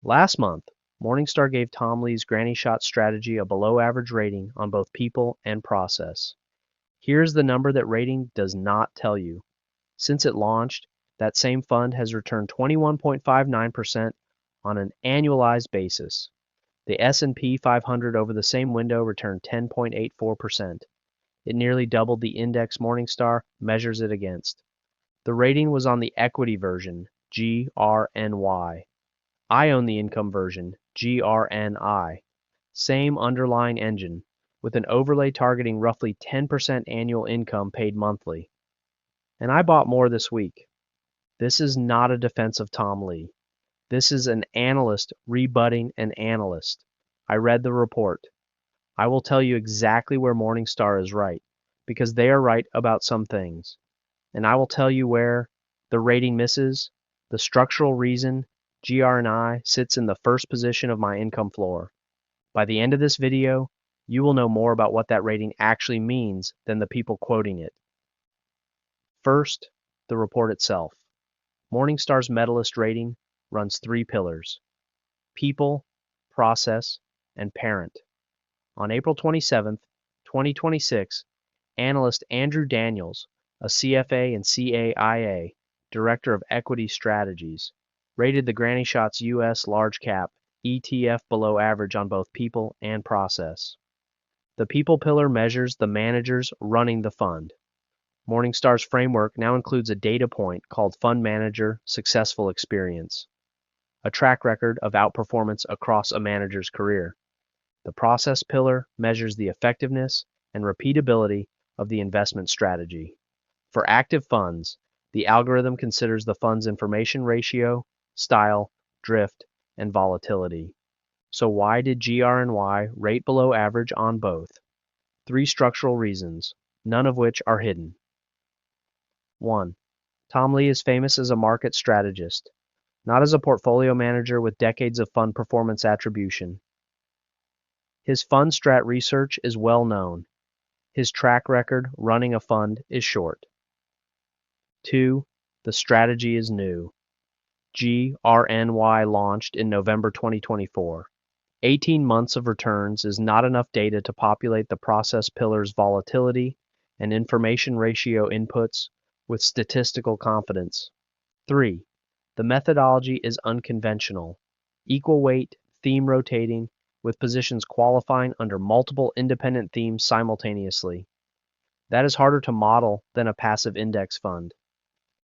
Last month, Morningstar gave Tom Lee's Granny Shot strategy a below-average rating on both people and process. Here's the number that rating does not tell you. Since it launched, that same fund has returned 21.59% on an annualized basis. The S&P 500 over the same window returned 10.84%. It nearly doubled the index Morningstar measures it against. The rating was on the equity version, GRNY. I own the income version, GRNI. Same underlying engine, with an overlay targeting roughly 10% annual income paid monthly. And I bought more this week. This is not a defense of Tom Lee. This is an analyst rebutting an analyst. I read the report. I will tell you exactly where Morningstar is right, because they are right about some things. And I will tell you where the rating misses, the structural reason GRNI sits in the first position of my income floor. By the end of this video, you will know more about what that rating actually means than the people quoting it. First, the report itself. Morningstar's Medalist Rating runs 3 pillars: people, process, and parent. On April 27, 2026, analyst Andrew Daniels, a CFA and CAIA, Director of Equity Strategies, rated the Granny Shots U.S. Large Cap ETF below average on both people and process. The people pillar measures the managers running the fund. Morningstar's framework now includes a data point called Fund Manager Successful Experience, a track record of outperformance across a manager's career. The process pillar measures the effectiveness and repeatability of the investment strategy. For active funds, the algorithm considers the fund's information ratio, style, drift, and volatility. So why did GRNY rate below average on both? 3 structural reasons, none of which are hidden. 1. Tom Lee is famous as a market strategist, not as a portfolio manager with decades of fund performance attribution. His fund strat research is well known. His track record running a fund is short. 2. The strategy is new. GRNY launched in November 2024. 18 months of returns is not enough data to populate the process pillar's volatility and information ratio inputs with statistical confidence. 3. The methodology is unconventional. Equal weight, theme rotating, with positions qualifying under multiple independent themes simultaneously. That is harder to model than a passive index fund.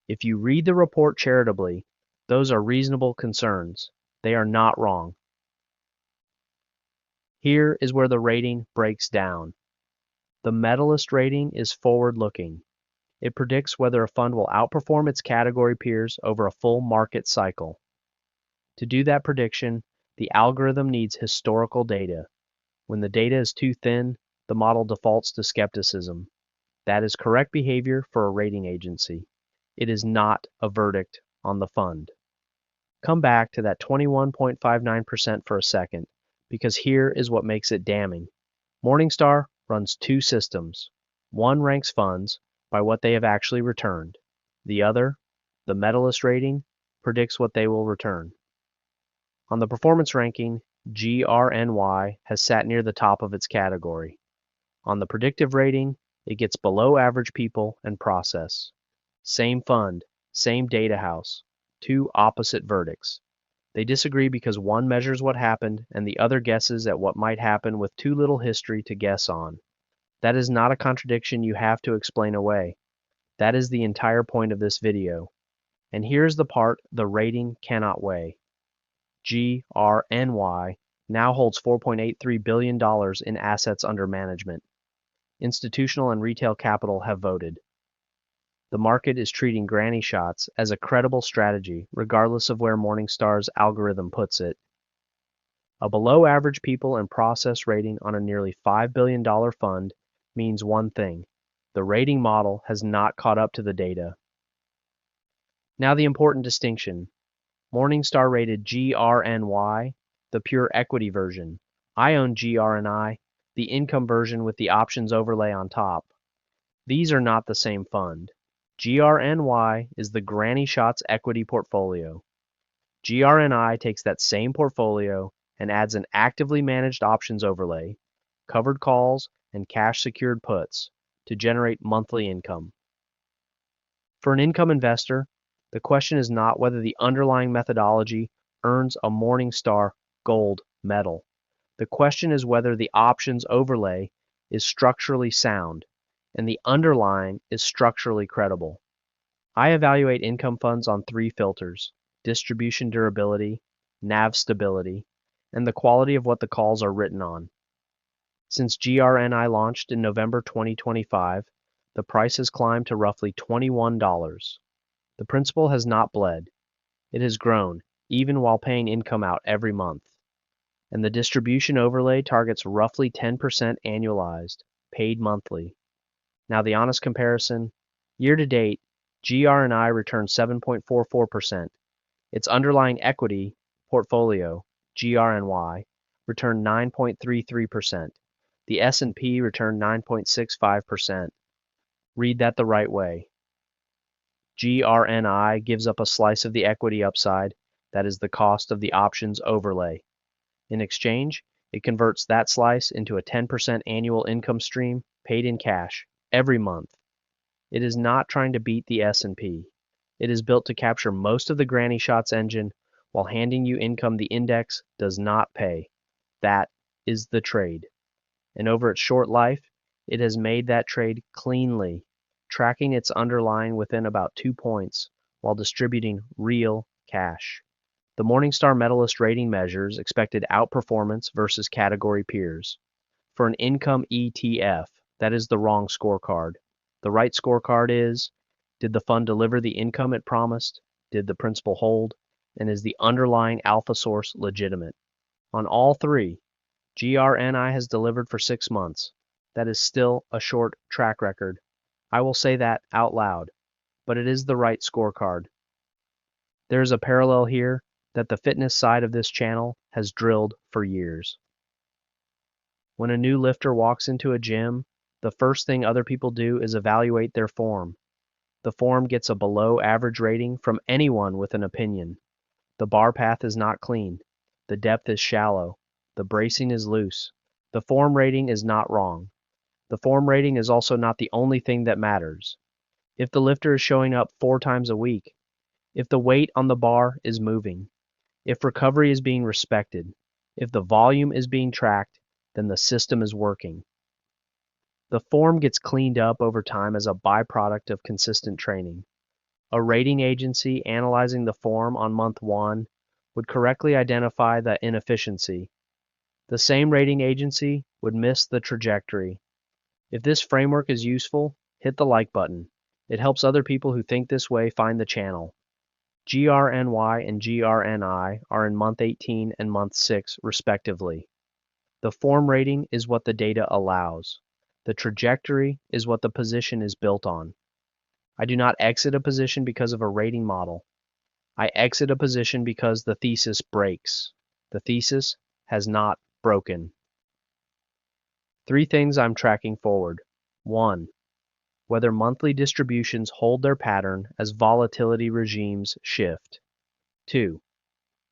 If you read the report charitably, those are reasonable concerns. They are not wrong. Here is where the rating breaks down. The Medalist Rating is forward-looking. It predicts whether a fund will outperform its category peers over a full market cycle. To do that prediction, the algorithm needs historical data. When the data is too thin, the model defaults to skepticism. That is correct behavior for a rating agency. It is not a verdict on the fund. Come back to that 21.59% for a second, because here is what makes it damning. Morningstar runs 2 systems. One ranks funds by what they have actually returned. The other, the Medalist Rating, predicts what they will return. On the performance ranking, GRNY has sat near the top of its category. On the predictive rating, it gets below average people and process. Same fund, same data house, 2 opposite verdicts. They disagree because one measures what happened and the other guesses at what might happen with too little history to guess on. That is not a contradiction you have to explain away. That is the entire point of this video. And here's the part the rating cannot weigh. GRNY now holds $4.83 billion in assets under management. Institutional and retail capital have voted. The market is treating Granny Shots as a credible strategy, regardless of where Morningstar's algorithm puts it. A below-average people and process rating on a nearly $5 billion fund means one thing: the rating model has not caught up to the data. Now the important distinction. Morningstar rated GRNY, the pure equity version. I own GRNI, the income version with the options overlay on top. These are not the same fund. GRNY is the Granny Shots equity portfolio. GRNI takes that same portfolio and adds an actively managed options overlay, covered calls, and cash-secured puts to generate monthly income. For an income investor, the question is not whether the underlying methodology earns a Morningstar Gold medal. The question is whether the options overlay is structurally sound and the underlying is structurally credible. I evaluate income funds on 3 filters: distribution durability, NAV stability, and the quality of what the calls are written on. Since GRNI launched in November 2025, the price has climbed to roughly $21. The principal has not bled. It has grown, even while paying income out every month. And the distribution overlay targets roughly 10% annualized, paid monthly. Now the honest comparison, year to date, GRNI returned 7.44%. Its underlying equity portfolio, GRNY, returned 9.33%. The S&P returned 9.65%. Read that the right way. GRNI gives up a slice of the equity upside, that is the cost of the options overlay. In exchange, it converts that slice into a 10% annual income stream paid in cash every month. It is not trying to beat the S&P. It is built to capture most of the granny shots engine while handing you income the index does not pay. That is the trade. And over its short life, it has made that trade cleanly, tracking its underlying within about 2 points while distributing real cash. The Morningstar Medalist Rating measures expected outperformance versus category peers. For an income ETF, that is the wrong scorecard. The right scorecard is, did the fund deliver the income it promised? Did the principal hold? And is the underlying alpha source legitimate? On all 3, GRNI has delivered for 6 months. That is still a short track record. I will say that out loud, but it is the right scorecard. There is a parallel here that the fitness side of this channel has drilled for years. When a new lifter walks into a gym, the first thing other people do is evaluate their form. The form gets a below average rating from anyone with an opinion. The bar path is not clean. The depth is shallow. The bracing is loose. The form rating is not wrong. The form rating is also not the only thing that matters. If the lifter is showing up 4 times a week, if the weight on the bar is moving, if recovery is being respected, if the volume is being tracked, then the system is working. The form gets cleaned up over time as a byproduct of consistent training. A rating agency analyzing the form on month 1 would correctly identify the inefficiency. The same rating agency would miss the trajectory. If this framework is useful, hit the like button. It helps other people who think this way find the channel. GRNY and GRNI are in month 18 and month 6, respectively. The form rating is what the data allows. The trajectory is what the position is built on. I do not exit a position because of a rating model. I exit a position because the thesis breaks. The thesis has not broken. 3 things I'm tracking forward. 1. Whether monthly distributions hold their pattern as volatility regimes shift. 2.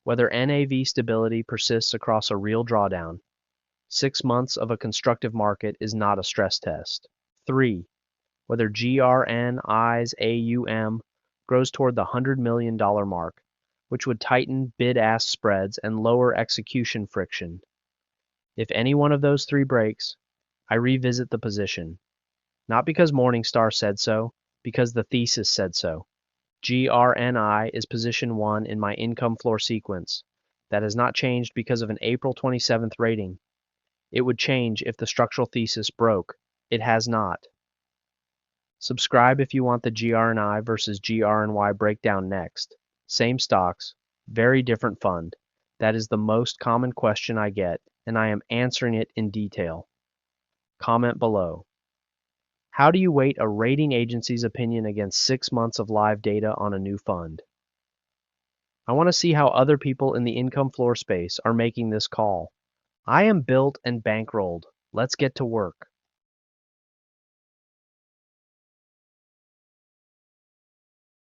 Whether NAV stability persists across a real drawdown. 6 months of a constructive market is not a stress test. 3. Whether GRNI's AUM grows toward the $100 million mark, which would tighten bid-ask spreads and lower execution friction. If any one of those 3 breaks, I revisit the position. Not because Morningstar said so, because the thesis said so. GRNI is position 1 in my income floor sequence. That has not changed because of an April 27th rating. It would change if the structural thesis broke. It has not. Subscribe if you want the GRNI versus GRNY breakdown next. Same stocks, very different fund. That is the most common question I get, and I am answering it in detail. Comment below. How do you weight a rating agency's opinion against 6 months of live data on a new fund? I want to see how other people in the income floor space are making this call. I am built and bankrolled. Let's get to work.